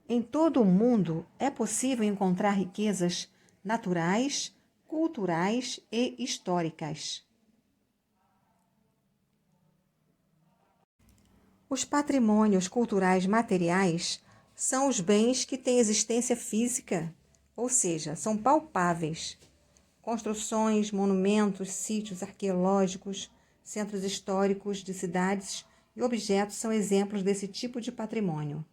Em todo o mundo é possível encontrar riquezas naturais, culturais e históricas. Os patrimônios culturais materiais são os bens que têm existência física, ou seja, são palpáveis. Construções, monumentos, sítios arqueológicos, centros históricos de cidades e objetos são exemplos desse tipo de patrimônio.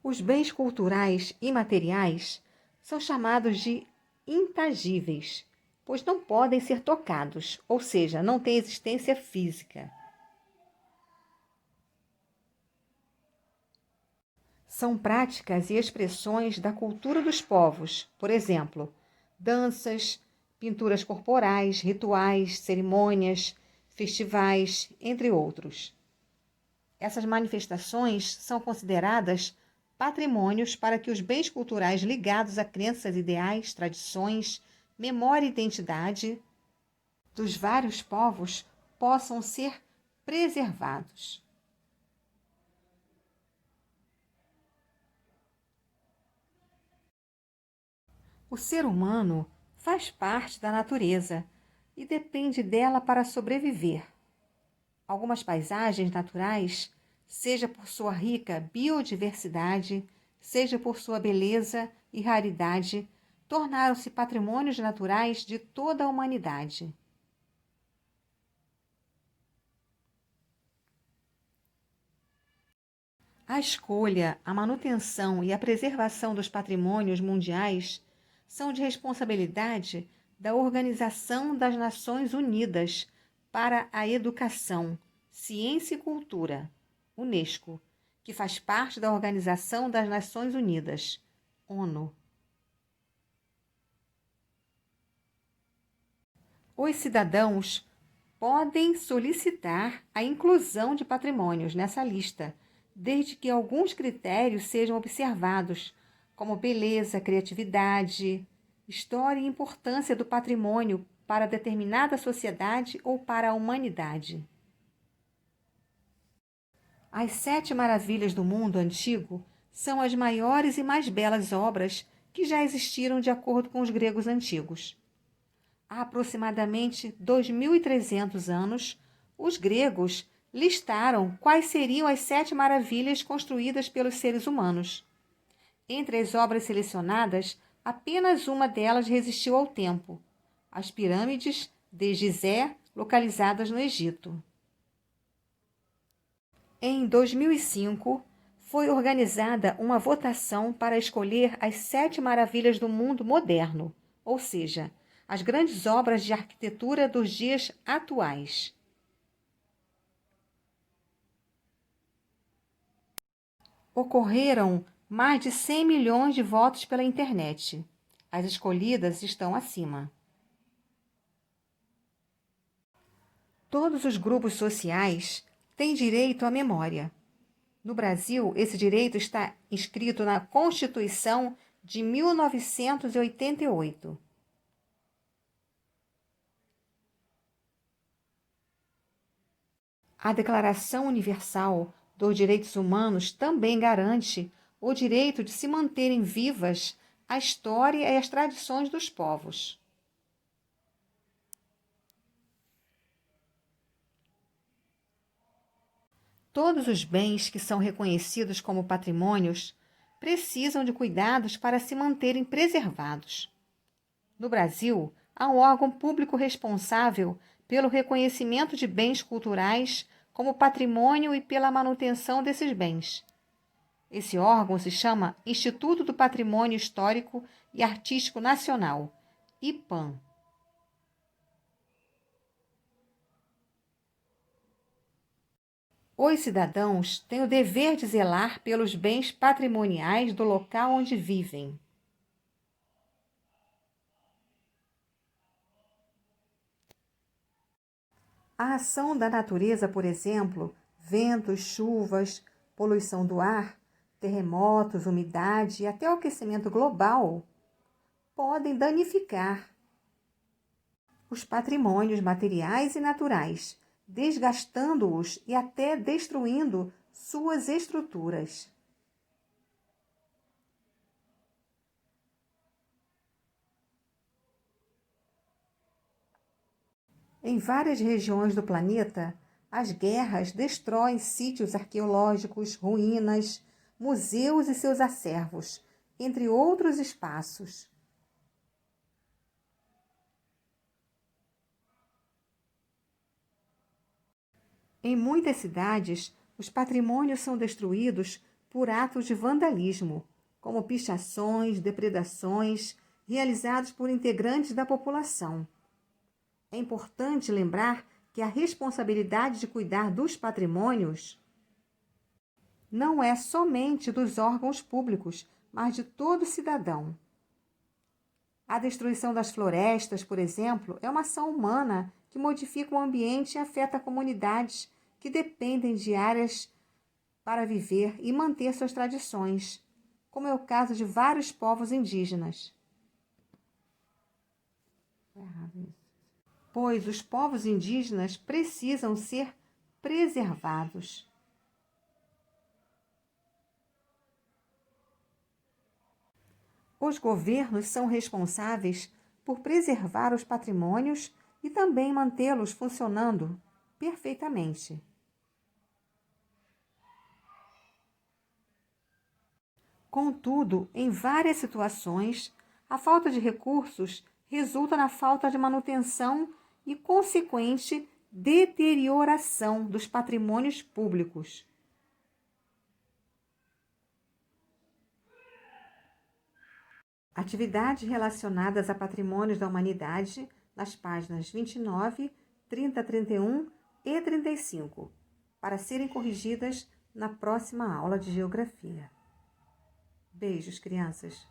Os bens culturais imateriais são chamados de intangíveis, pois não podem ser tocados, ou seja, não têm existência física. São práticas e expressões da cultura dos povos, por exemplo, danças, pinturas corporais, rituais, cerimônias, festivais, entre outros. Essas manifestações são consideradas patrimônios para que os bens culturais ligados a crenças, ideais, tradições, memória e identidade dos vários povos possam ser preservados. O ser humano faz parte da natureza e depende dela para sobreviver. Algumas paisagens naturais, seja por sua rica biodiversidade, seja por sua beleza e raridade, tornaram-se patrimônios naturais de toda a humanidade. A escolha, a manutenção e a preservação dos patrimônios mundiais são de responsabilidade da Organização das Nações Unidas para a Educação, Ciência e Cultura, UNESCO, que faz parte da Organização das Nações Unidas, ONU. Os cidadãos podem solicitar a inclusão de patrimônios nessa lista, desde que alguns critérios sejam observados, como beleza, criatividade, história e importância do patrimônio para determinada sociedade ou para a humanidade. As 7 maravilhas do mundo antigo são as maiores e mais belas obras que já existiram de acordo com os gregos antigos. Há aproximadamente 2.300 anos, os gregos listaram quais seriam as 7 maravilhas construídas pelos seres humanos. Entre as obras selecionadas, apenas uma delas resistiu ao tempo: as pirâmides de Gizé, localizadas no Egito. Em 2005, foi organizada uma votação para escolher as 7 maravilhas do mundo moderno, ou seja, as grandes obras de arquitetura dos dias atuais. Ocorreram mais de 100 milhões de votos pela internet. As escolhidas estão acima. Todos os grupos sociais têm direito à memória. No Brasil, esse direito está inscrito na Constituição de 1988. A Declaração Universal dos Direitos Humanos também garante o direito de se manterem vivas a história e as tradições dos povos. Todos os bens que são reconhecidos como patrimônios precisam de cuidados para se manterem preservados. No Brasil, há um órgão público responsável pelo reconhecimento de bens culturais como patrimônio e pela manutenção desses bens. Esse órgão se chama Instituto do Patrimônio Histórico e Artístico Nacional, IPAM. Os cidadãos têm o dever de zelar pelos bens patrimoniais do local onde vivem. A ação da natureza, por exemplo, ventos, chuvas, poluição do ar, terremotos, umidade e até o aquecimento global, podem danificar os patrimônios materiais e naturais, desgastando-os e até destruindo suas estruturas. Em várias regiões do planeta, as guerras destroem sítios arqueológicos, ruínas, museus e seus acervos, entre outros espaços. Em muitas cidades, os patrimônios são destruídos por atos de vandalismo, como pichações, depredações, realizados por integrantes da população. É importante lembrar que a responsabilidade de cuidar dos patrimônios não é somente dos órgãos públicos, mas de todo cidadão. A destruição das florestas, por exemplo, é uma ação humana que modifica o ambiente e afeta comunidades que dependem de áreas para viver e manter suas tradições, como é o caso de vários povos indígenas. Pois os povos indígenas precisam ser preservados. Os governos são responsáveis por preservar os patrimônios e também mantê-los funcionando perfeitamente. Contudo, em várias situações, a falta de recursos resulta na falta de manutenção e consequente deterioração dos patrimônios públicos. Atividades relacionadas a patrimônios da humanidade nas páginas 29, 30, 31 e 35, para serem corrigidas na próxima aula de Geografia. Beijos, crianças!